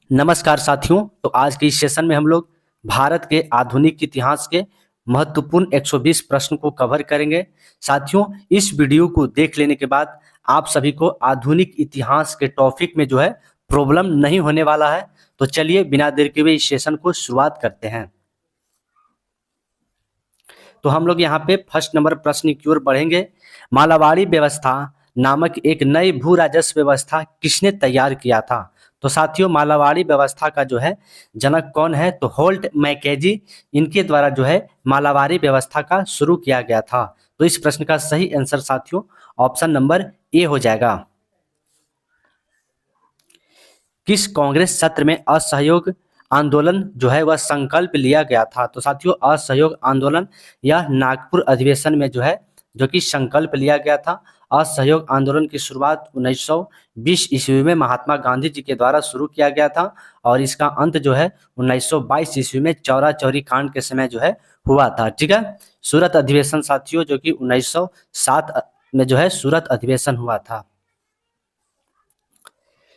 नमस्कार साथियों। तो आज के इस सेशन में हम लोग भारत के आधुनिक इतिहास के महत्वपूर्ण 120 प्रश्न को कवर करेंगे। साथियों, इस वीडियो को देख लेने के बाद आप सभी को आधुनिक इतिहास के टॉपिक में जो है प्रॉब्लम नहीं होने वाला है। तो चलिए बिना देर के हुए इस सेशन को शुरुआत करते हैं। तो हम लोग यहाँ पे फर्स्ट नंबर प्रश्न की ओर बढ़ेंगे। मालाबारी व्यवस्था नामक एक नई भू राजस्व व्यवस्था किसने तैयार किया था? तो साथियों, मालाबारी व्यवस्था का जो है जनक कौन है? तो होल्ट मैकेजी, इनके द्वारा जो है मालाबारी व्यवस्था का शुरू किया गया था। तो इस प्रश्न का सही आंसर साथियों ऑप्शन नंबर ए हो जाएगा। किस कांग्रेस सत्र में असहयोग आंदोलन जो है वह संकल्प लिया गया था? तो साथियों, असहयोग आंदोलन या नागपुर अधिवेशन में जो है जो कि संकल्प लिया गया था। असहयोग आंदोलन की शुरुआत 1920 ईस्वी में महात्मा गांधी जी के द्वारा शुरू किया गया था और इसका अंत जो है 1922 ईस्वी में चौरा चौरी कांड के समय जो है हुआ था। ठीक है, सूरत अधिवेशन साथियों जो कि 1907 में जो है सूरत अधिवेशन हुआ था।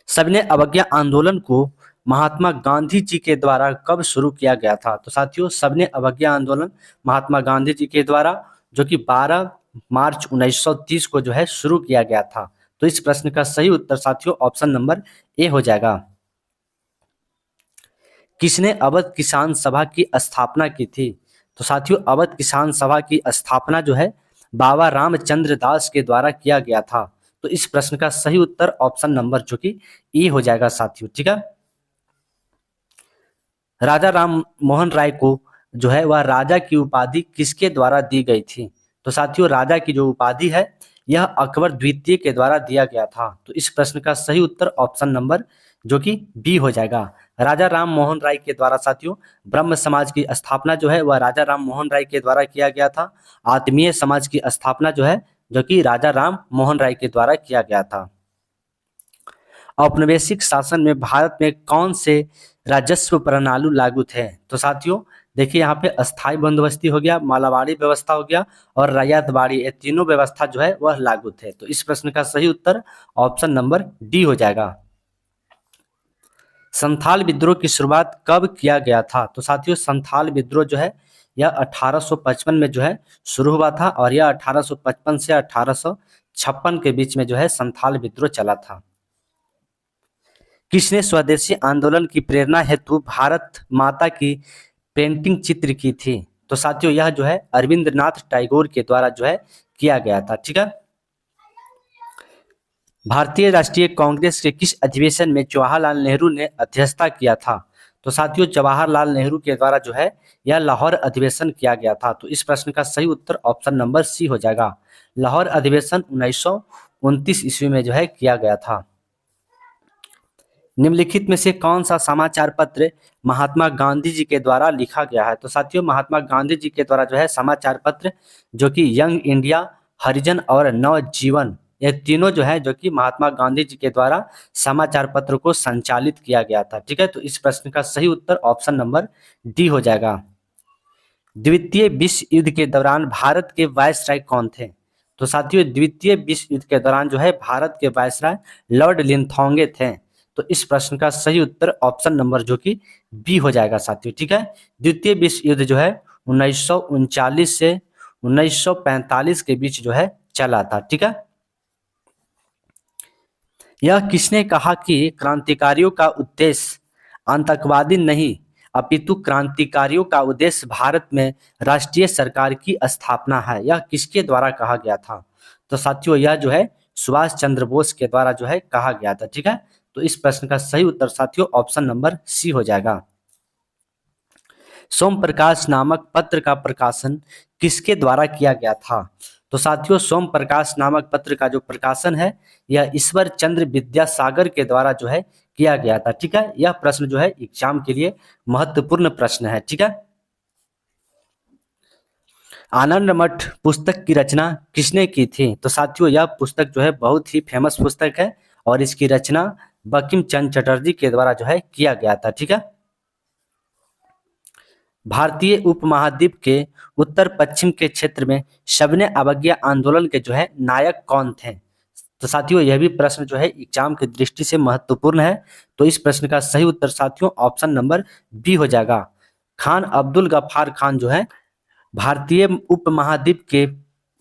सविनय अवज्ञा आंदोलन को महात्मा गांधी जी के द्वारा कब शुरू किया गया था? तो साथियों, सविनय अवज्ञा आंदोलन महात्मा गांधी जी के द्वारा जो कि 12 मार्च 1930 को जो है शुरू किया गया था। तो इस प्रश्न का सही उत्तर साथियों ऑप्शन नंबर ए हो जाएगा। किसने अवध किसान सभा की स्थापना की थी? तो साथियों, अवध किसान सभा की स्थापना जो है बाबा रामचंद्र दास के द्वारा किया गया था। तो इस प्रश्न का सही उत्तर ऑप्शन नंबर जो कि ई हो जाएगा साथियों। ठीक है, राजा राम मोहन राय को जो है वह राजा की उपाधि किसके द्वारा दी गई थी? तो साथियों, राजा की जो उपाधि है यह अकबर द्वितीय के द्वारा दिया गया था। तो इस प्रश्न का सही उत्तर ऑप्शन नंबर जो कि बी हो जाएगा। राजा राम मोहन राय के द्वारा साथियों ब्रह्म समाज की स्थापना जो है वह राजा राम मोहन राय के द्वारा किया गया था। आत्मीय समाज की स्थापना जो है जो कि राजा राम मोहन राय के द्वारा किया गया था। औपनिवेशिक शासन में भारत में कौन से राजस्व प्रणाली लागू थे? तो साथियों देखिए, यहाँ पे अस्थाई बंदोबस्ती हो गया, मालाबारी व्यवस्था हो गया और रैयतबाड़ी, ये तीनों व्यवस्था जो है वह लागू थे। तो इस प्रश्न का सही उत्तर ऑप्शन नंबर डी हो जाएगा। संथाल विद्रोह की शुरुआत कब किया गया था? तो साथियों, संथाल विद्रोह जो है यह 1855 में जो है शुरू हुआ था और यह 1855 से 1856 के बीच में जो है संथाल विद्रोह चला था। किसने स्वदेशी आंदोलन की प्रेरणा हेतु भारत माता की पेंटिंग चित्र की थी? तो साथियों, यह जो है अरविंद्रनाथ टैगोर के द्वारा जो है किया गया था। ठीक है, भारतीय राष्ट्रीय कांग्रेस के किस अधिवेशन में जवाहरलाल नेहरू ने अध्यक्षता किया था? तो साथियों, जवाहरलाल नेहरू के द्वारा जो है यह लाहौर अधिवेशन किया गया था। तो इस प्रश्न का सही उत्तर ऑप्शन नंबर सी हो जाएगा। लाहौर अधिवेशन 1929 ईस्वी में जो है किया गया था। निम्नलिखित में से कौन सा समाचार पत्र महात्मा गांधी जी के द्वारा लिखा गया है? तो साथियों, महात्मा गांधी जी के द्वारा जो है समाचार पत्र जो कि यंग इंडिया, हरिजन और नवजीवन, ये तीनों जो है जो कि महात्मा गांधी जी के द्वारा समाचार पत्र को संचालित किया गया था। ठीक है, तो इस प्रश्न का सही उत्तर ऑप्शन नंबर डी हो जाएगा। द्वितीय विश्व युद्ध के दौरान भारत के वायसराय कौन थे? तो साथियों, द्वितीय विश्व युद्ध के दौरान जो है भारत के वायसराय लॉर्ड लिंथोंगे थे। तो इस प्रश्न का सही उत्तर ऑप्शन नंबर जो कि बी हो जाएगा साथियों। ठीक है, द्वितीय विश्व युद्ध जो है 1939 से 1945 के बीच जो है चला था। ठीक है, यह किसने कहा कि क्रांतिकारियों का उद्देश्य आतंकवादी नहीं अपितु क्रांतिकारियों का उद्देश्य भारत में राष्ट्रीय सरकार की स्थापना है? यह किसके द्वारा कहा गया था? तो साथियों, यह जो है सुभाष चंद्र बोस के द्वारा जो है कहा गया था। ठीक है, तो इस प्रश्न का सही उत्तर साथियों ऑप्शन नंबर सी हो जाएगा। सोम प्रकाश नामक पत्र का प्रकाशन किसके द्वारा किया गया था? तो साथियों, सोम प्रकाश नामक पत्र का जो प्रकाशन है यह ईश्वर चंद्र विद्यासागर के द्वारा जो है किया गया था। ठीक है, यह प्रश्न जो है एग्जाम के लिए महत्वपूर्ण प्रश्न है। ठीक है, आनंद मठ पुस्तक की रचना किसने की थी? तो साथियों, यह पुस्तक जो है बहुत ही फेमस पुस्तक है और इसकी रचना बंकिम चंद्र चटर्जी के द्वारा जो है किया गया था। ठीक है, भारतीय उपमहाद्वीप के उत्तर पश्चिम के क्षेत्र में सविनय अवज्ञा आंदोलन के जो है नायक कौन थे? तो साथियों यह भी प्रश्न जो है एग्जाम की दृष्टि से महत्वपूर्ण है। तो इस प्रश्न का सही उत्तर साथियों ऑप्शन नंबर बी हो जाएगा। खान अब्दुल गफ्फार खान जो है भारतीय उपमहाद्वीप के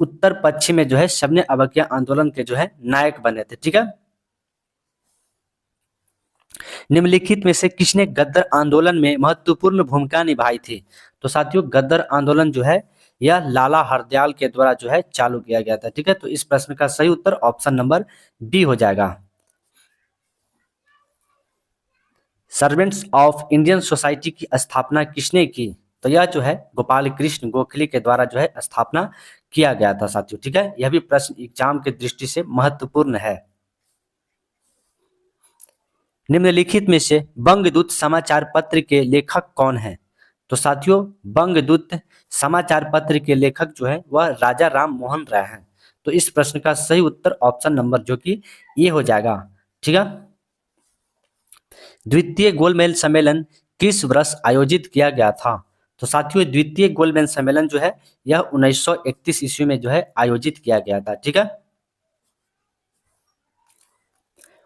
उत्तर पश्चिम में जो है सविनय अवज्ञा आंदोलन के जो है नायक बने थे। ठीक है, निम्नलिखित में से किसने गद्दर आंदोलन में महत्वपूर्ण भूमिका निभाई थी? तो साथियों गद्दर आंदोलन जो है यह लाला हरदयाल के द्वारा जो है चालू किया गया था। ठीक है, तो इस प्रश्न का सही उत्तर ऑप्शन नंबर बी हो जाएगा। सर्वेंट्स ऑफ इंडियन सोसाइटी की स्थापना किसने की? तो यह जो है गोपाल कृष्ण गोखले के द्वारा जो है स्थापना किया गया था साथियों। ठीक है, यह भी प्रश्न एग्जाम की दृष्टि से महत्वपूर्ण है। निम्नलिखित में से बंगदूत समाचार पत्र के लेखक कौन है? तो साथियों बंगदूत समाचार पत्र के लेखक जो है वह राजा राम मोहन राय हैं। तो इस प्रश्न का सही उत्तर ऑप्शन नंबर जो कि ये हो जाएगा। ठीक है, द्वितीय गोलमेज सम्मेलन किस वर्ष आयोजित किया गया था? तो साथियों द्वितीय गोलमेज सम्मेलन जो है यह 1931 ईस्वी में जो है आयोजित किया गया था। ठीक है,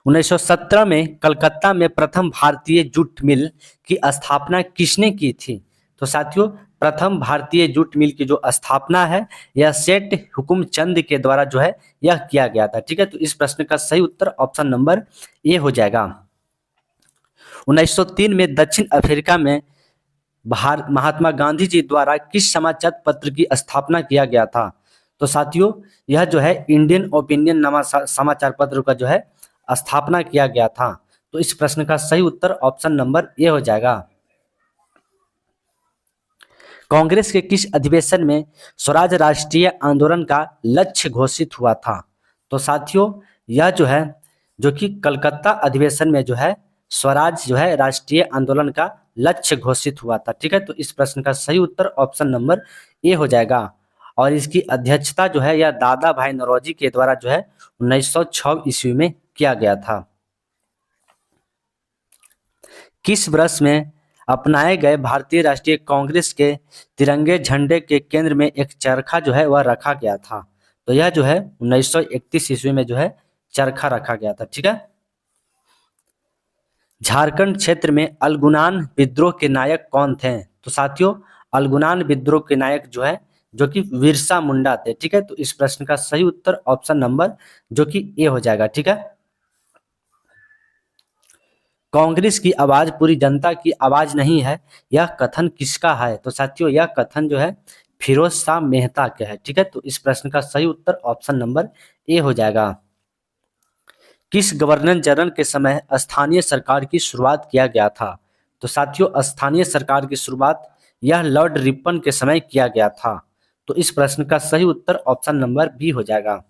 1917 में कलकत्ता में प्रथम भारतीय जूट मिल की स्थापना किसने की थी? तो साथियों प्रथम भारतीय जूट मिल की जो स्थापना है यह सेठ हुकुमचंद के द्वारा जो है यह किया गया था। ठीक है, तो इस प्रश्न का सही उत्तर ऑप्शन नंबर ए हो जाएगा। 1903 में दक्षिण अफ्रीका में महात्मा गांधी जी द्वारा किस समाचार पत्र की स्थापना किया गया था? तो साथियों यह जो है इंडियन ओपिनियन नामा समाचार पत्र का जो है स्थापना किया गया था। तो इस प्रश्न का सही उत्तर ऑप्शन नंबर ए हो जाएगा। कांग्रेस के किस अधिवेशन में स्वराज राष्ट्रीय आंदोलन का लक्ष्य घोषित हुआ था? तो साथियों यह जो है जो कि कलकत्ता अधिवेशन में जो है स्वराज जो है राष्ट्रीय आंदोलन का लक्ष्य घोषित हुआ था। ठीक है, तो इस प्रश्न का सही उत्तर ऑप्शन नंबर ए हो जाएगा। और इसकी अध्यक्षता जो है यह दादा भाई नौरोजी के द्वारा जो है 1906 ईस्वी में किया गया था। किस वर्ष में अपनाए गए भारतीय राष्ट्रीय कांग्रेस के तिरंगे झंडे के केंद्र में एक चरखा जो है वह रखा गया था? तो यह जो है 1931 ईस्वी में जो है चरखा रखा गया था। ठीक है, झारखंड क्षेत्र में अलगुनान विद्रोह के नायक कौन थे? तो साथियों अलगुनान विद्रोह के नायक जो है जो कि बिरसा मुंडा थे। ठीक है, तो इस प्रश्न का सही उत्तर ऑप्शन नंबर जो कि ए हो जाएगा। ठीक है, कांग्रेस की आवाज पूरी जनता की आवाज नहीं है, यह कथन किसका है? तो साथियों यह कथन जो है फिरोज शाह मेहता का है। ठीक है, तो इस प्रश्न का सही उत्तर ऑप्शन नंबर ए हो जाएगा। किस गवर्नर जनरल के समय स्थानीय सरकार की शुरुआत किया गया था? तो साथियों स्थानीय सरकार की शुरुआत यह लॉर्ड रिपन के समय किया गया था। तो इस प्रश्न का सही उत्तर ऑप्शन नंबर बी हो जाएगा।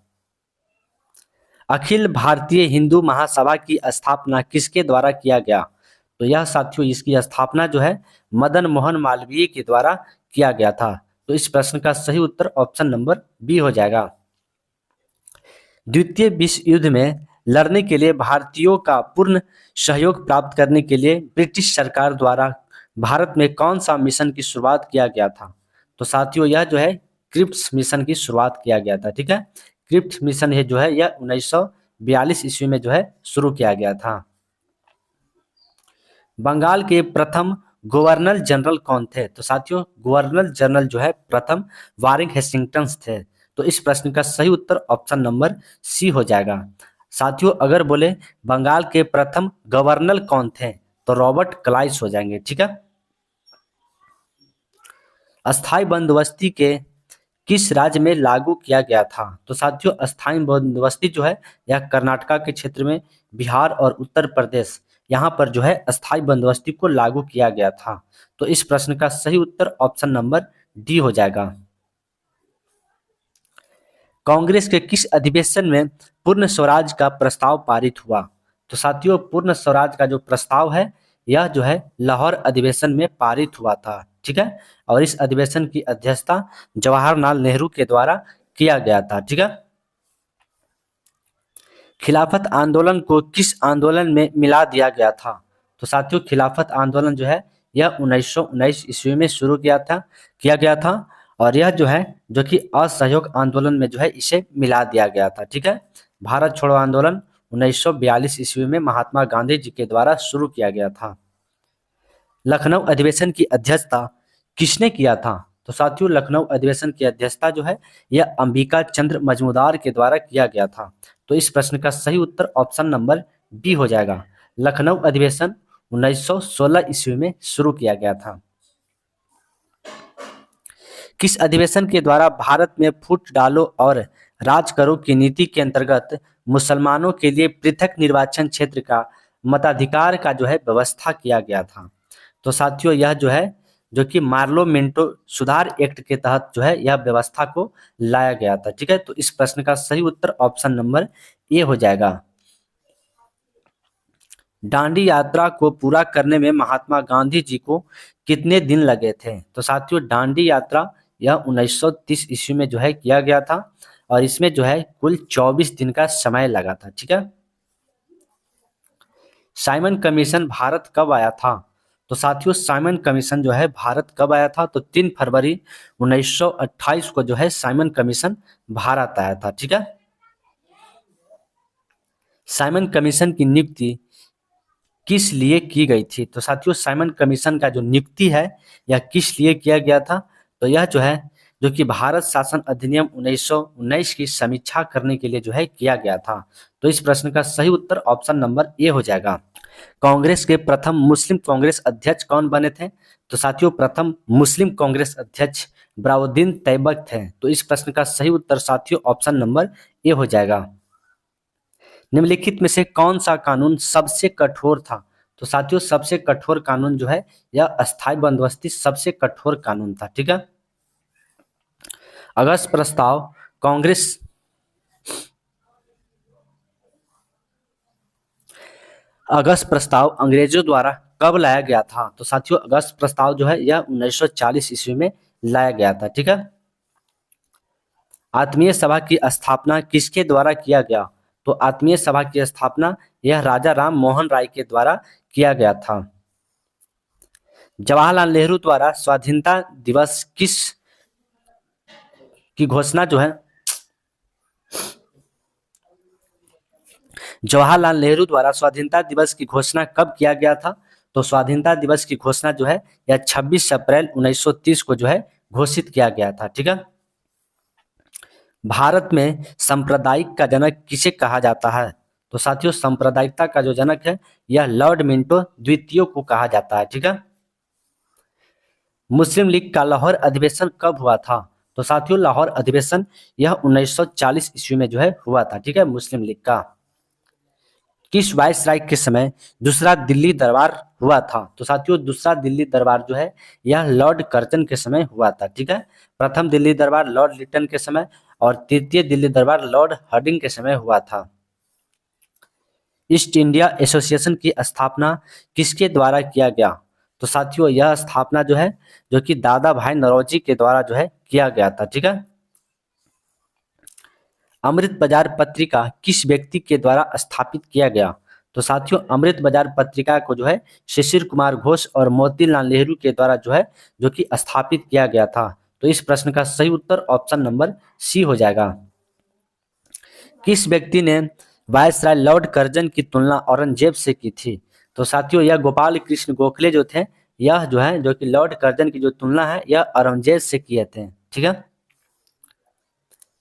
अखिल भारतीय हिंदू महासभा की स्थापना किसके द्वारा किया गया? तो यह साथियों इसकी स्थापना जो है मदन मोहन मालवीय के द्वारा किया गया था। तो इस प्रश्न का सही उत्तर ऑप्शन नंबर बी हो जाएगा। द्वितीय विश्व युद्ध में लड़ने के लिए भारतीयों का पूर्ण सहयोग प्राप्त करने के लिए ब्रिटिश सरकार द्वारा भारत में कौन सा मिशन की शुरुआत किया गया था? तो साथियों यह जो है क्रिप्स मिशन की शुरुआत किया गया था। ठीक है, क्रिप्स मिशन है जो है यह 1942 ईस्वी में जो है शुरू किया गया था। बंगाल के प्रथम गवर्नर जनरल कौन थे? तो साथियों गवर्नर जनरल जो है प्रथम वारिंग हेस्टिंग्टन थे। तो इस प्रश्न का सही उत्तर ऑप्शन नंबर सी हो जाएगा। साथियों अगर बोले बंगाल के प्रथम गवर्नर कौन थे तो रॉबर्ट क्लाइस हो जाएंगे। ठीक है, अस्थाई बंदोबस्ती के किस राज्य में लागू किया गया था? तो साथियों अस्थाई बंदोबस्ती जो है यह कर्नाटका के क्षेत्र में बिहार और उत्तर प्रदेश यहाँ पर जो है अस्थाई बंदोबस्ती को लागू किया गया था। तो इस प्रश्न का सही उत्तर ऑप्शन नंबर डी हो जाएगा। कांग्रेस के किस अधिवेशन में पूर्ण स्वराज का प्रस्ताव पारित हुआ? तो साथियों पूर्ण स्वराज का जो प्रस्ताव है यह जो है लाहौर अधिवेशन में पारित हुआ था। ठीक है, और इस अधिवेशन की अध्यक्षता जवाहरलाल नेहरू के द्वारा किया गया था। ठीक है, खिलाफत आंदोलन को किस आंदोलन में मिला दिया गया था? तो साथियों खिलाफत आंदोलन जो है यह 1919 ईस्वी में शुरू किया गया था और यह जो है जो कि असहयोग आंदोलन में जो है इसे मिला दिया गया था। ठीक है, भारत छोड़ो आंदोलन 1942 ईस्वी में महात्मा गांधी जी के द्वारा शुरू किया गया था। लखनऊ अधिवेशन की अध्यक्षता किसने किया था? तो साथियों लखनऊ अधिवेशन की अध्यक्षता जो है यह अंबिका चंद्र मजूमदार के द्वारा किया गया था। तो इस प्रश्न का सही उत्तर ऑप्शन नंबर बी हो जाएगा। लखनऊ अधिवेशन 1916 ईस्वी में शुरू किया गया था। किस अधिवेशन के द्वारा भारत में फूट डालो और राज करो की नीति के अंतर्गत मुसलमानों के लिए पृथक निर्वाचन क्षेत्र का मताधिकार का जो है व्यवस्था किया गया था? तो साथियों यह जो है जो कि मार्लो मिंटो सुधार एक्ट के तहत जो है यह व्यवस्था को लाया गया था। ठीक है, तो इस प्रश्न का सही उत्तर ऑप्शन नंबर ए हो जाएगा। दांडी यात्रा को पूरा करने में महात्मा गांधी जी को कितने दिन लगे थे? तो साथियों दांडी यात्रा यह 1930 ईस्वी में जो है किया गया था और इसमें जो है कुल 24 दिन का समय लगा था। ठीक है, साइमन कमीशन भारत कब आया था? तो साथियों साइमन कमीशन जो है भारत कब आया था? तो 3 फरवरी 1928 को जो है साइमन कमीशन भारत आया था। ठीक है, साइमन कमीशन की नियुक्ति किस लिए की गई थी? तो साथियों साइमन कमीशन का जो नियुक्ति है यह किस लिए किया गया था? तो यह जो है जो कि भारत शासन अधिनियम 1919 की समीक्षा करने के लिए जो है किया गया था। तो इस प्रश्न का सही उत्तर ऑप्शन नंबर ए हो जाएगा। कांग्रेस के प्रथम मुस्लिम कांग्रेस अध्यक्ष कौन बने थे? तो साथियों प्रथम मुस्लिम कांग्रेस अध्यक्ष बराउद्दीन तैयबक थे। तो इस प्रश्न का सही उत्तर साथियों ऑप्शन नंबर ए हो जाएगा। निम्नलिखित में से कौन सा कानून सबसे कठोर था? तो साथियों सबसे कठोर कानून जो है यह अस्थायी बंदोबस्ती सबसे कठोर कानून था। ठीक है, अगस्त प्रस्ताव कांग्रेस अगस्त प्रस्ताव अंग्रेजों द्वारा कब लाया गया था? तो साथियों अगस्त प्रस्ताव जो है यह 1940 ईस्वी में लाया गया था। ठीक है, आत्मीय सभा की स्थापना किसके द्वारा किया गया? तो आत्मीय सभा की स्थापना यह राजा राम मोहन राय के द्वारा किया गया था। जवाहरलाल नेहरू द्वारा स्वाधीनता दिवस किस की घोषणा जो है जवाहरलाल नेहरू द्वारा स्वाधीनता दिवस की घोषणा कब किया गया था? तो स्वाधीनता दिवस की घोषणा जो है यह 26 अप्रैल 1930 को जो है घोषित किया गया था। ठीक है, भारत में सांप्रदायिक का जनक किसे कहा जाता है? तो साथियों सांप्रदायिकता का जो जनक है यह लॉर्ड मिंटो द्वितीय को कहा जाता है। ठीक है, मुस्लिम लीग का लाहौर अधिवेशन कब हुआ था? तो साथियों लाहौर अधिवेशन यह 1940 ईस्वी में जो है हुआ था। ठीक है, मुस्लिम लीग का। किस वायसराय के समय दूसरा दिल्ली दरबार हुआ था? तो साथियों दूसरा दिल्ली दरबार जो है यह लॉर्ड कर्जन के समय हुआ था। ठीक है, प्रथम दिल्ली दरबार लॉर्ड लिटन के समय और तृतीय दिल्ली दरबार लॉर्ड हार्डिंग के समय हुआ था। ईस्ट इंडिया एसोसिएशन की स्थापना किसके द्वारा किया गया? तो साथियों यह स्थापना जो है जो कि दादा भाई नौरोजी के द्वारा जो है किया गया था। ठीक है, अमृत बाजार पत्रिका किस व्यक्ति के द्वारा स्थापित किया गया? तो साथियों अमृत बाजार पत्रिका को जो है शिशिर कुमार घोष और मोतीलाल नेहरू के द्वारा जो है जो कि स्थापित किया गया था। तो इस प्रश्न का सही उत्तर ऑप्शन नंबर सी हो जाएगा। किस व्यक्ति ने वायसराय लॉर्ड कर्जन की तुलना औरंगजेब से की थी? तो साथियों यह गोपाल कृष्ण गोखले जो थे यह जो है जो कि लॉर्ड कर्जन की जो तुलना है यह औरंगजेब से किए थे। ठीक है,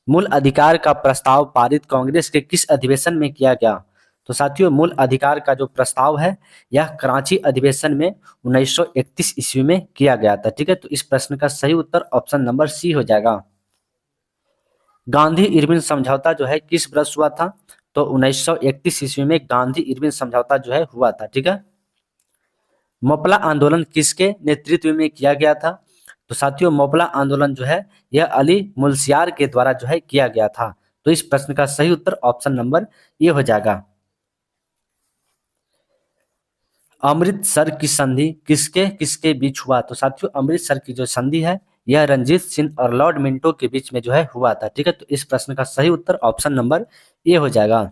मूल अधिकार का प्रस्ताव पारित कांग्रेस के किस अधिवेशन में किया गया? तो साथियों मूल अधिकार का जो प्रस्ताव है यह कराची अधिवेशन में 1931 ईस्वी में किया गया था। ठीक है, तो इस प्रश्न का सही उत्तर ऑप्शन नंबर सी हो जाएगा। गांधी इरविन समझौता जो है किस वर्ष हुआ था? तो 1931 ईस्वी में गांधी इरविन समझौता जो है हुआ था। ठीक है, मोपला आंदोलन किसके नेतृत्व में किया गया था? तो साथियों मोपला आंदोलन जो है यह अली मुल्सियार के द्वारा जो है किया गया था। तो इस प्रश्न का सही उत्तर ऑप्शन नंबर ए हो जाएगा। अमृतसर की संधि किसके किसके बीच हुआ? तो साथियों अमृतसर की जो संधि है यह रंजीत सिंह और लॉर्ड मिंटो के बीच में जो है हुआ था। ठीक है, तो इस प्रश्न का सही उत्तर ऑप्शन नंबर ए हो जाएगा।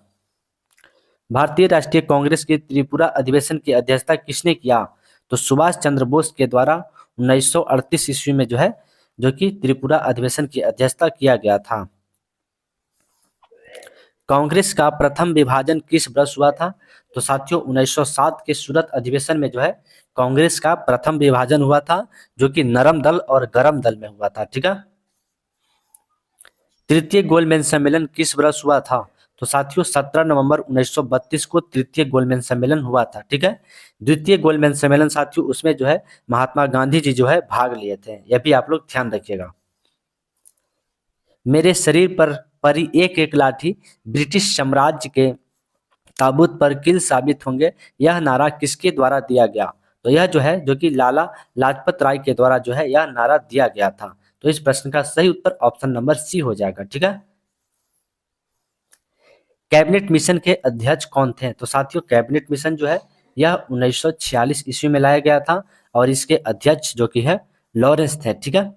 भारतीय राष्ट्रीय कांग्रेस के त्रिपुरा अधिवेशन की अध्यक्षता किसने किया? तो सुभाष चंद्र बोस के द्वारा 1938 ईस्वी में जो है जो कि त्रिपुरा अधिवेशन की अध्यक्षता किया गया था। कांग्रेस का प्रथम विभाजन किस वर्ष हुआ था? तो साथियों 1907 के सूरत अधिवेशन में जो है कांग्रेस का प्रथम विभाजन हुआ था, जो कि नरम दल और गरम दल में हुआ था। ठीक है। तृतीय गोलमेज सम्मेलन किस वर्ष हुआ था? तो साथियों 17 नवंबर 1932 को तृतीय गोलमेज सम्मेलन हुआ था। ठीक है। द्वितीय गोलमेज सम्मेलन साथियों उसमें जो है महात्मा गांधी जी जो है भाग लिए थे, यह भी आप लोग ध्यान रखिएगा। मेरे शरीर पर परी एक एक लाठी ब्रिटिश साम्राज्य के ताबूत पर किल साबित होंगे, यह नारा किसके द्वारा दिया गया? तो यह जो है जो कि लाला लाजपत राय के द्वारा जो है यह नारा दिया गया था। तो इस प्रश्न का सही उत्तर ऑप्शन नंबर सी हो जाएगा। ठीक है। कैबिनेट मिशन के अध्यक्ष कौन थे? तो साथियों कैबिनेट मिशन जो है यह 1946 ईस्वी में लाया गया था और इसके अध्यक्ष जो कि है लॉरेंस थे। ठीक है।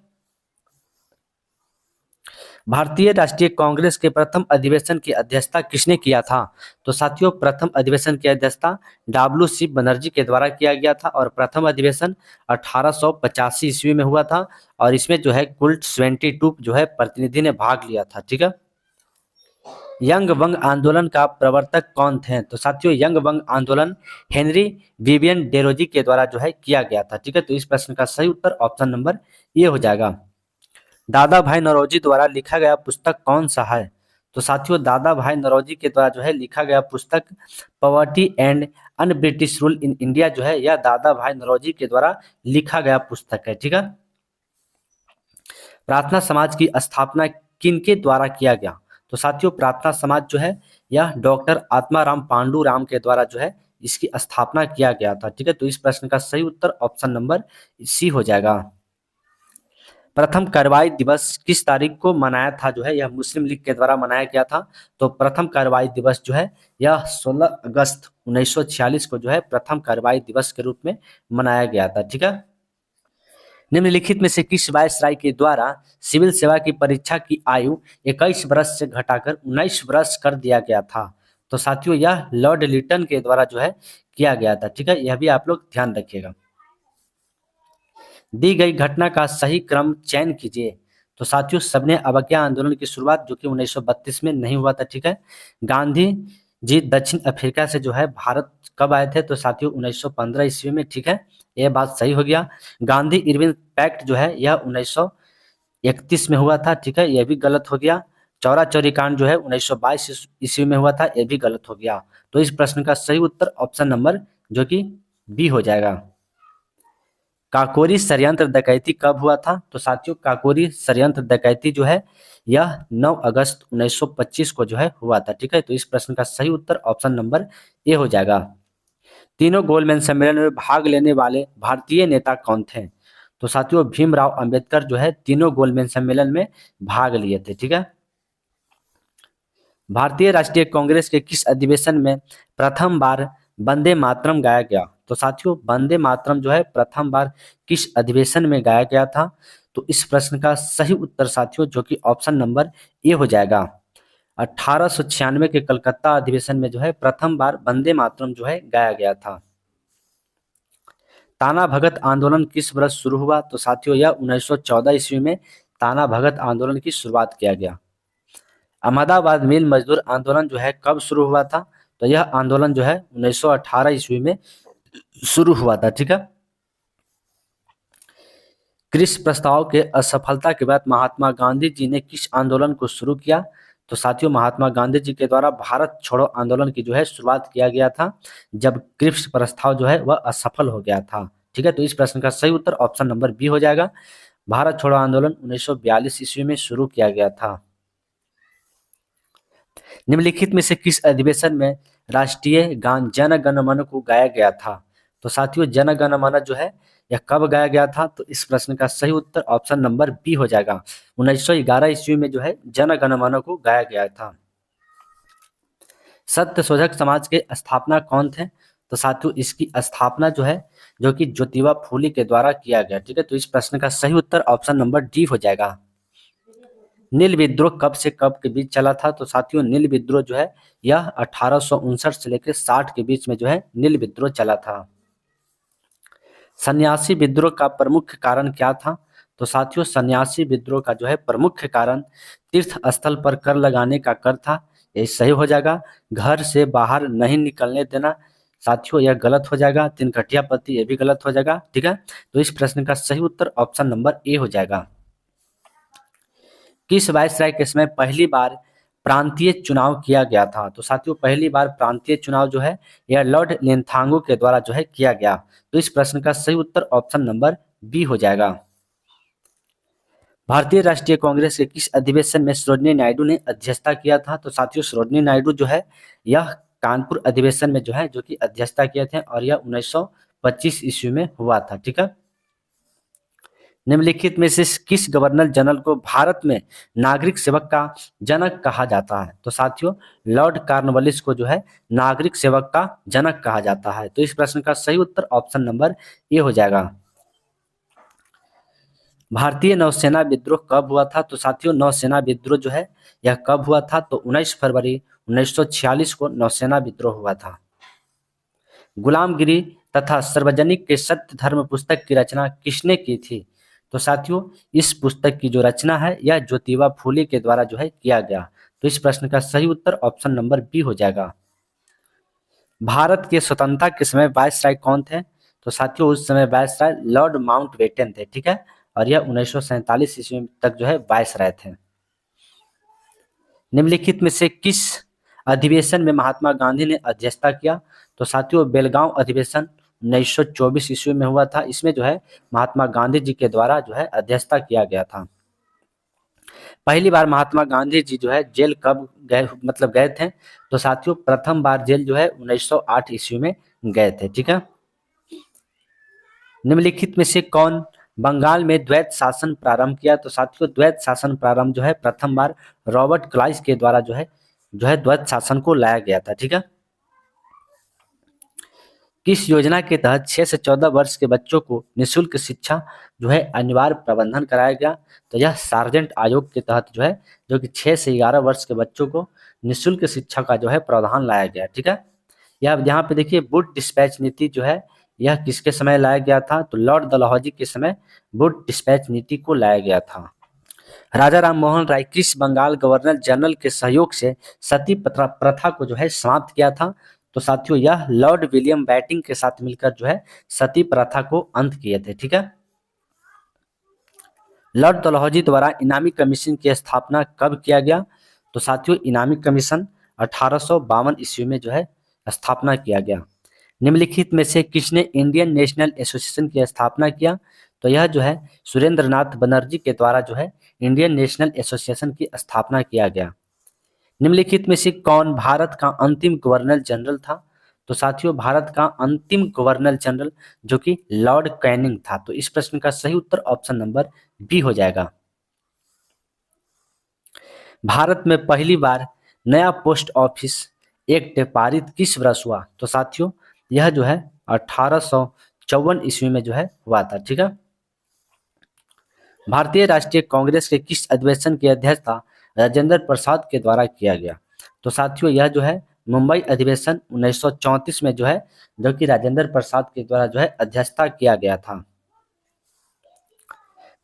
भारतीय राष्ट्रीय कांग्रेस के प्रथम अधिवेशन की अध्यक्षता किसने किया था? तो साथियों प्रथम अधिवेशन की अध्यक्षता डब्ल्यू.सी. बनर्जी के द्वारा किया गया था और प्रथम अधिवेशन 1885 ईस्वी में हुआ था और इसमें जो है कुल 72 जो है प्रतिनिधि ने भाग लिया था। ठीक है। यंग वंग आंदोलन का प्रवर्तक कौन थे? तो साथियों यंग वंग आंदोलन हेनरी विवियन डेरोजी के द्वारा जो है किया गया था। ठीक है। तो इस प्रश्न का सही उत्तर ऑप्शन नंबर ए हो जाएगा। दादा भाई नौरोजी द्वारा लिखा गया पुस्तक कौन सा है? तो साथियों दादा भाई नौरोजी के द्वारा जो है लिखा गया पुस्तक poverty and un British rule in India जो है यह दादा भाई नौरोजी के द्वारा लिखा गया पुस्तक है। ठीक है। प्रार्थना समाज की स्थापना किनके द्वारा किया गया? तो साथियों प्रार्थना समाज जो है यह डॉक्टर आत्माराम पांडु राम के द्वारा जो है इसकी स्थापना किया गया था। ठीक है। तो इस प्रश्न का सही उत्तर ऑप्शन नंबर सी हो जाएगा। प्रथम कार्रवाई दिवस किस तारीख को मनाया था? जो है यह मुस्लिम लीग के द्वारा मनाया गया था। तो प्रथम कार्रवाई दिवस जो है यह 16 अगस्त 1946 को जो है प्रथम कार्रवाई दिवस के रूप में मनाया गया था। ठीक है। निम्नलिखित में से किस वायसराय के द्वारा सिविल सेवा की परीक्षा की आयु 21 वर्ष से घटाकर 19 वर्ष कर दिया गया था? तो साथियों यह लॉर्ड लिटन के द्वारा जो है किया गया था। ठीक है। यह भी आप लोग ध्यान रखिएगा। दी गई घटना का सही क्रम चयन कीजिए। तो साथियों सबने अवज्ञा आंदोलन की शुरुआत जो कि 1932 में नहीं हुआ था। ठीक है। गांधी जी दक्षिण अफ्रीका से जो है भारत कब आए थे? तो साथियों 1915 ईस्वी में। ठीक है। यह बात सही हो गया। गांधी इरविन पैक्ट जो है यह 1931 में हुआ था। ठीक है। यह भी गलत हो गया। चौरा चौरी कांड जो है 1922 ईस्वी में हुआ था, यह भी गलत हो गया। तो इस प्रश्न का सही उत्तर ऑप्शन नंबर जो कि बी हो जाएगा। काकोरी षड्यंत्र डकैती कब हुआ था? तो साथियों काकोरी षड्यंत्र डकैती जो है यह 9 अगस्त 1925 को जो है हुआ था। ठीक है। तो इस प्रश्न का सही उत्तर ऑप्शन नंबर ए हो जाएगा। तीनों गोलमेज सम्मेलन में भाग लेने वाले भारतीय नेता कौन थे? तो साथियों भीमराव अंबेडकर जो है तीनों गोलमेज सम्मेलन में भाग लिए थे। ठीक है। भारतीय राष्ट्रीय कांग्रेस के किस अधिवेशन में प्रथम बार वंदे मातरम गाया गया? तो साथियों वंदे मातरम जो है प्रथम बार किस अधिवेशन में गाया गया था? तो इस प्रश्न का सही उत्तर साथियों जो कि ऑप्शन नंबर ए हो जाएगा। 1896 के कलकत्ता अधिवेशन में जो है प्रथम बार वंदे मातरम जो है गाया गया था। ताना भगत आंदोलन किस वर्ष शुरू हुआ? तो साथियों यह 1914 ईस्वी में ताना भगत आंदोलन की शुरुआत किया गया। अहमदाबाद मिल मजदूर आंदोलन जो है कब शुरू हुआ था? तो यह आंदोलन जो है 1918 ईस्वी में शुरू हुआ था। ठीक है। क्रिस प्रस्ताव के असफलता के बाद महात्मा गांधी जी ने किस आंदोलन को शुरू किया? तो साथियों महात्मा गांधी जी के द्वारा भारत छोड़ो आंदोलन की जो है शुरुआत किया गया था, जब क्रिप्स प्रस्ताव जो है वह असफल हो गया था। ठीक है। तो इस प्रश्न का सही उत्तर ऑप्शन नंबर बी हो जाएगा। भारत छोड़ो आंदोलन 1942 ईस्वी में शुरू किया गया था। निम्नलिखित में से किस अधिवेशन में राष्ट्रीय गान जन गण मन को गाया गया था? तो साथियों जन गण मन जो है यह कब गाया गया था? तो इस प्रश्न का सही उत्तर ऑप्शन नंबर बी हो जाएगा। 1911 ईस्वी में जो है जन गण मन को गाया गया था। सत्य शोधक समाज के स्थापना कौन थे? तो साथियों इसकी स्थापना जो है जो कि ज्योतिबा फूले के द्वारा किया गया। ठीक है। तो इस प्रश्न का सही उत्तर ऑप्शन नंबर डी हो जाएगा। नील विद्रोह कब से कब के बीच चला था? तो साथियों नील विद्रोह जो है यह 1859 से लेकर 60 के बीच में जो है नील विद्रोह चला था। सन्यासी विद्रोह का प्रमुख कारण क्या था? तो साथियों सन्यासी विद्रोह का जो है प्रमुख कारण तीर्थ स्थल पर कर लगाने का कर था, ये सही हो जाएगा। घर से बाहर नहीं निकलने देना, साथियों यह गलत हो जाएगा। तिनकटिया पति, ये भी गलत हो जाएगा। ठीक है, तो इस प्रश्न का सही उत्तर ऑप्शन नंबर ए हो जाएगा। किस वायसराय के समय पहली बार प्रांतीय चुनाव किया गया था? तो साथियों पहली बार प्रांतीय चुनाव जो है यह लॉर्ड लेंथांगो के द्वारा जो है किया गया। तो इस प्रश्न का सही उत्तर ऑप्शन नंबर बी हो जाएगा। भारतीय राष्ट्रीय कांग्रेस के किस अधिवेशन में सरोजिनी नायडू ने अध्यक्षता किया था? तो साथियों सरोजिनी नायडू जो है यह कानपुर अधिवेशन में जो है जो कि अध्यक्षता किए थे और यह 1925 ईस्वी में हुआ था। ठीक है, निम्नलिखित में से किस गवर्नर जनरल को भारत में नागरिक सेवक का जनक कहा जाता है? तो साथियों लॉर्ड कॉर्नवालिस को जो है नागरिक सेवक का जनक कहा जाता है। तो इस प्रश्न का सही उत्तर ऑप्शन नंबर ए हो जाएगा। भारतीय नौसेना विद्रोह कब हुआ था? तो साथियों नौसेना विद्रोह जो है यह कब हुआ था? तो 19 फरवरी 1946 को नौसेना विद्रोह हुआ था। गुलामगिरी तथा सार्वजनिक के सत्य धर्म पुस्तक की रचना किसने की थी? तो साथियों इस पुस्तक की जो रचना है यह ज्योतिबा फूले के द्वारा जो है किया गया। तो इस प्रश्न का सही उत्तर ऑप्शन नंबर बी हो जाएगा। भारत के स्वतंत्रता के समय वायसराय कौन थे? तो साथियों उस समय वायसराय लॉर्ड माउंटबेटन थे। ठीक है, और यह 1947 ईस्वी तक जो है वायसराय थे। निम्नलिखित में से किस अधिवेशन में महात्मा गांधी ने अध्यक्षता किया? तो साथियों बेलगांव अधिवेशन 1924 ईस्वी में हुआ था। इसमें जो है महात्मा गांधी जी के द्वारा जो है अध्यक्षता किया गया था। पहली बार महात्मा गांधी जी जो है जेल कब गए, मतलब गए थे? तो साथियों प्रथम बार जेल जो है 1908 ईस्वी में गए थे। ठीक है, निम्नलिखित में से कौन बंगाल में द्वैत शासन प्रारंभ किया? तो साथियों द्वैत शासन प्रारंभ जो है प्रथम बार रॉबर्ट क्लाइस के द्वारा जो है द्वैत शासन को लाया गया था। ठीक है, किस योजना के तहत 6 से 14 वर्ष के बच्चों को निःशुल्क शिक्षा जो है अनिवार्य प्रबंधन कराया गया? तो यह सार्जेंट आयोग के तहत जो है जो कि 6 से 11 वर्ष के बच्चों को निःशुल्क शिक्षा का जो है प्रावधान लाया गया। ठीक है, यह यहाँ पे देखिए वुड डिस्पैच नीति जो है यह किसके समय लाया गया था? तो लॉर्ड डलहौजी के समय वुड डिस्पैच नीति को लाया गया था। राजा राम मोहन राय किस बंगाल गवर्नर जनरल के सहयोग से सती प्रथा को जो है समाप्त किया था? तो साथियों यह लॉर्ड विलियम बैटिंग के साथ मिलकर जो है सती प्रथा को अंत किए थे। ठीक है, लॉर्ड डलहौजी द्वारा इनामी कमीशन की स्थापना कब किया गया? तो साथियों इनामी कमीशन 1852 ईस्वी में जो है स्थापना किया गया। निम्नलिखित में से किसने इंडियन नेशनल एसोसिएशन की स्थापना किया? तो यह जो है सुरेंद्र नाथ बनर्जी के द्वारा जो है इंडियन नेशनल एसोसिएशन की स्थापना किया गया। निम्नलिखित में से कौन भारत का अंतिम गवर्नर जनरल था? तो साथियों भारत का अंतिम गवर्नर जनरल जो कि लॉर्ड कैनिंग था। तो इस प्रश्न का सही उत्तर ऑप्शन नंबर बी हो जाएगा। भारत में पहली बार नया पोस्ट ऑफिस एक्ट पारित किस वर्ष हुआ? तो साथियों यह जो है 1854 ईस्वी में जो है हुआ था। ठीक है, भारतीय राष्ट्रीय कांग्रेस के किस अधिवेशन की अध्यक्षता राजेंद्र प्रसाद के द्वारा किया गया? तो साथियों यह जो है मुंबई अधिवेशन 1934 में जो है जो कि राजेंद्र प्रसाद के द्वारा जो है अध्यक्षता किया गया था।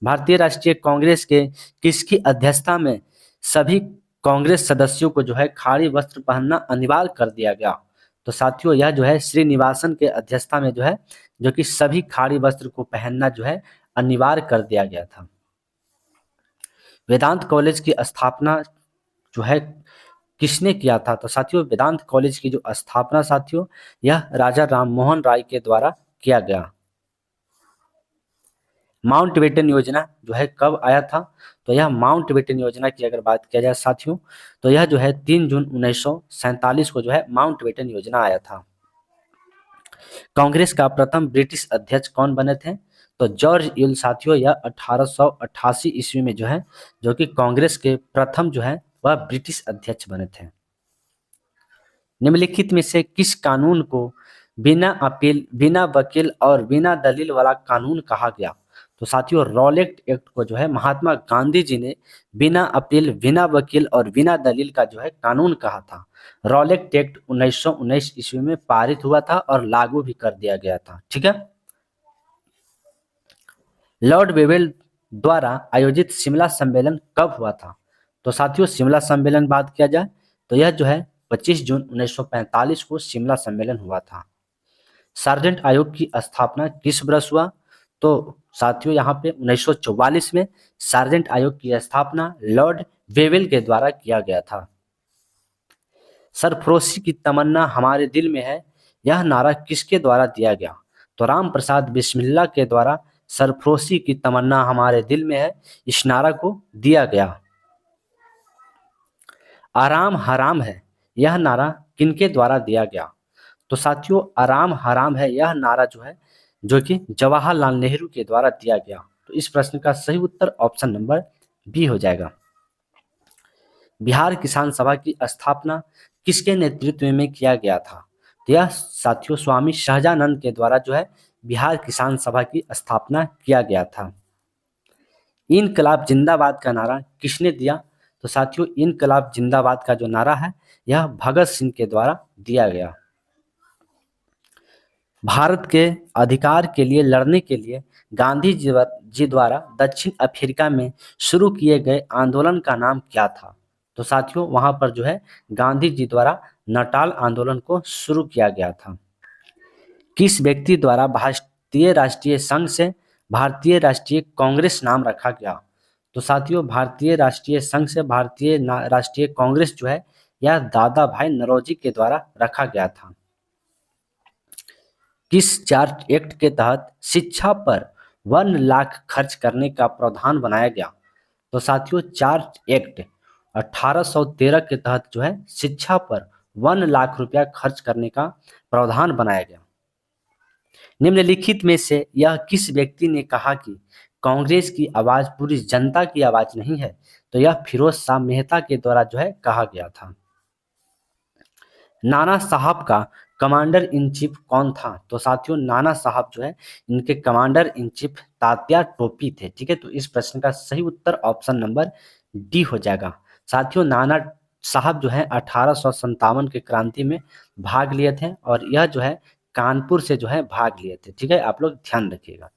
भारतीय राष्ट्रीय कांग्रेस के किसकी अध्यक्षता में सभी कांग्रेस सदस्यों को जो है खाड़ी वस्त्र पहनना अनिवार्य कर दिया गया? तो साथियों यह जो है श्रीनिवासन के अध्यक्षता में जो है जो कि सभी खाड़ी वस्त्र को पहनना जो है अनिवार्य कर दिया गया था। वेदांत कॉलेज की स्थापना जो है किसने किया था? तो साथियों वेदांत कॉलेज की जो स्थापना साथियों यह राजा राम मोहन राय के द्वारा किया गया। माउंटबेटन योजना जो है कब आया था? तो यह माउंटबेटन योजना की अगर बात किया जाए साथियों तो यह जो है 3 जून 1947 को जो है माउंटबेटन योजना आया था। कांग्रेस का प्रथम ब्रिटिश अध्यक्ष कौन बने थे? तो जॉर्ज यूल साथियों यह 1888 ईस्वी में जो है जो कि कांग्रेस के प्रथम जो है वह ब्रिटिश अध्यक्ष बने थे। निम्नलिखित में से किस कानून को बिना अपील, बिना वकील और बिना दलील वाला कानून कहा गया? तो साथियों रॉलेट एक्ट को जो है महात्मा गांधी जी ने बिना अपील, बिना वकील और बिना दलील का जो है कानून कहा था। रॉलेट एक्ट 1919 ईस्वी में पारित हुआ था और लागू भी कर दिया गया था। ठीक है, लॉर्ड वेवेल द्वारा आयोजित शिमला सम्मेलन कब हुआ था? तो साथियों शिमला सम्मेलन बात किया जाए तो यह जो है 25 जून 1945 को शिमला सम्मेलन हुआ था। सार्जेंट आयोग की स्थापना किस वर्ष हुआ? तो साथियों यहाँ पे 1944 में सार्जेंट आयोग की स्थापना लॉर्ड वेवेल के द्वारा किया गया था। सरफरोशी की तमन्ना हमारे दिल में है, यह नारा किसके द्वारा दिया गया? तो राम प्रसाद बिस्मिल्ला के द्वारा सरफरोशी की तमन्ना हमारे दिल में है, इस नारा को दिया गया। आराम हराम है, यह नारा किनके द्वारा दिया गया? तो साथियों आराम हराम है यह नारा जो है जो कि जवाहरलाल नेहरू के द्वारा दिया गया। तो इस प्रश्न का सही उत्तर ऑप्शन नंबर बी हो जाएगा। बिहार किसान सभा की स्थापना किसके नेतृत्व में किया गया था? तो यह साथियों स्वामी सहजानंद के द्वारा जो है बिहार किसान सभा की स्थापना किया गया था। इनकलाब जिंदाबाद का नारा किसने दिया? तो साथियों इनकलाब जिंदाबाद का जो नारा है यह भगत सिंह के द्वारा दिया गया। भारत के अधिकार के लिए लड़ने के लिए गांधी जी द्वारा दक्षिण अफ्रीका में शुरू किए गए आंदोलन का नाम क्या था? तो साथियों वहां पर जो है गांधी जी द्वारा नटाल आंदोलन को शुरू किया गया था। किस व्यक्ति द्वारा भारतीय राष्ट्रीय संघ से भारतीय राष्ट्रीय कांग्रेस नाम रखा गया? तो साथियों भारतीय राष्ट्रीय संघ से भारतीय राष्ट्रीय कांग्रेस जो है यह दादा भाई नौरोजी के द्वारा रखा गया था। किस चार्ट एक्ट के तहत शिक्षा पर 1 लाख खर्च करने का प्रावधान बनाया गया? तो साथियों चार्ट एक्ट 1813 के तहत जो है शिक्षा पर 1 लाख रुपया खर्च करने का प्रावधान बनाया गया। निम्नलिखित में से यह किस व्यक्ति ने कहा कि कांग्रेस की आवाज पूरी जनता की आवाज नहीं है? तो यह फिरोज शाह मेहता के द्वारा जो है कहा गया था। नाना साहब का कमांडर इन चीफ कौन था? तो साथियों नाना साहब जो है इनके कमांडर इन चीफ तात्या टोपी थे। ठीक है, तो इस प्रश्न का सही उत्तर ऑप्शन नंबर डी हो जाएगा। साथियों नाना साहब जो है 1857 के क्रांति में भाग लिए थे और यह जो है कानपुर से जो है भाग लिए थे। ठीक है, आप लोग ध्यान रखिएगा।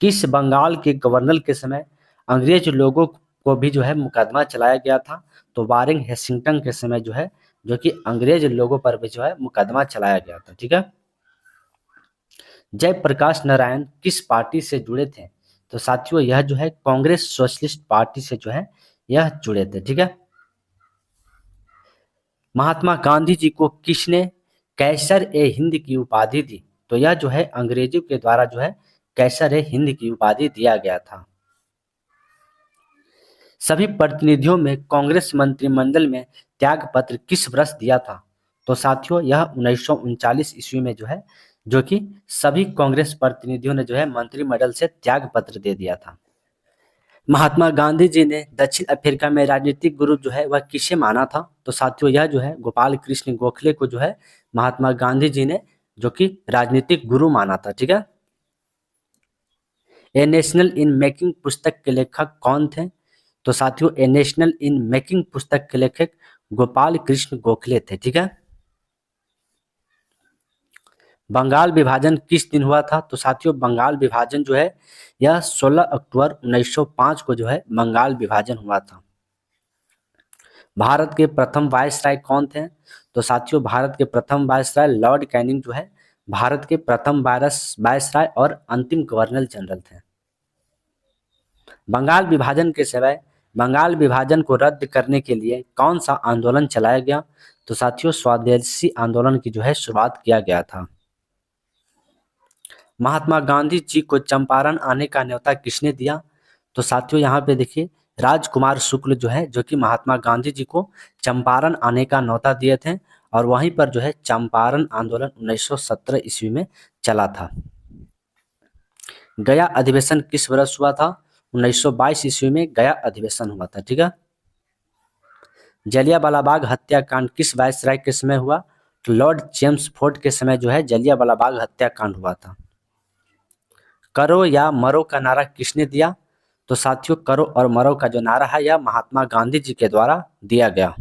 किस बंगाल के गवर्नर के समय अंग्रेज लोगों को भी जो है मुकदमा चलाया गया था? तो वारेन हेस्टिंग्स के समय जो है जो कि अंग्रेज लोगों पर भी जो है मुकदमा चलाया गया था। ठीक है, जयप्रकाश नारायण किस पार्टी से जुड़े थे? तो साथियों यह जो है कांग्रेस सोशलिस्ट पार्टी से जो है यह जुड़े थे। ठीक है, महात्मा गांधी जी को किसने कैसर ए हिंद की उपाधि दी? तो यह जो है अंग्रेजों के द्वारा जो है कैसर ए हिंद की उपाधि दिया गया था। सभी प्रतिनिधियों में कांग्रेस मंत्रिमंडल में त्याग पत्र किस वर्ष दिया था? तो साथियों यह 1939 ईस्वी में जो है जो कि सभी कांग्रेस प्रतिनिधियों ने जो है मंत्रिमंडल से त्याग पत्र दे दिया था। महात्मा गांधी जी ने दक्षिण अफ्रीका में राजनीतिक गुरु जो है वह किसे माना था? तो साथियों यह जो है गोपाल कृष्ण गोखले को जो है महात्मा गांधी जी ने जो कि राजनीतिक गुरु माना था। ठीक है, ए नेशनल इन मेकिंग पुस्तक के लेखक कौन थे? तो साथियों ए नेशनल इन मेकिंग पुस्तक के लेखक गोपाल कृष्ण गोखले थे। ठीक है, बंगाल विभाजन किस दिन हुआ था? तो साथियों बंगाल विभाजन जो है यह 16 अक्टूबर 1905 को जो है बंगाल विभाजन हुआ था। भारत के प्रथम वायसराय कौन थे? तो साथियों भारत के प्रथम वायसराय लॉर्ड कैनिंग जो है भारत के प्रथम वायसराय और अंतिम गवर्नर जनरल थे। बंगाल विभाजन के समय बंगाल विभाजन को रद्द करने के लिए कौन सा आंदोलन चलाया गया? तो साथियों स्वदेशी आंदोलन की जो है शुरुआत किया गया था। महात्मा गांधी जी को चंपारण आने का न्योता किसने दिया? तो साथियों यहाँ पे देखिए राजकुमार शुक्ल जो है जो कि महात्मा गांधी जी को चंपारण आने का न्योता दिए थे और वहीं पर जो है चंपारण आंदोलन 1917 ईस्वी में चला था। गया अधिवेशन किस वर्ष हुआ था? 1922 ईस्वी में गया अधिवेशन हुआ था। ठीक है, जलियांवाला बाग हत्याकांड किस वायसराय के समय हुआ? तो लॉर्ड चेम्सफोर्ड के समय जो है जलियांवाला बाग हत्याकांड हुआ था। करो या मरो का नारा किसने दिया? तो साथियों करो और मरो का जो नारा है यह महात्मा गांधी जी के द्वारा दिया गया।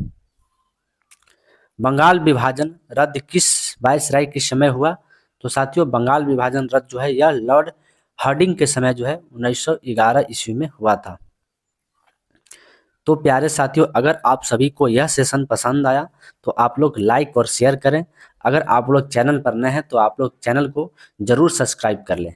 बंगाल विभाजन रद्द किस वायसराय के समय हुआ? तो साथियों बंगाल विभाजन रद्द जो है यह लॉर्ड हार्डिंग के समय जो है 1911 ईस्वी में हुआ था। तो प्यारे साथियों, अगर आप सभी को यह सेशन पसंद आया तो आप लोग लाइक और शेयर करें। अगर आप लोग चैनल पर नए हैं तो आप लोग चैनल को जरूर सब्सक्राइब कर लें।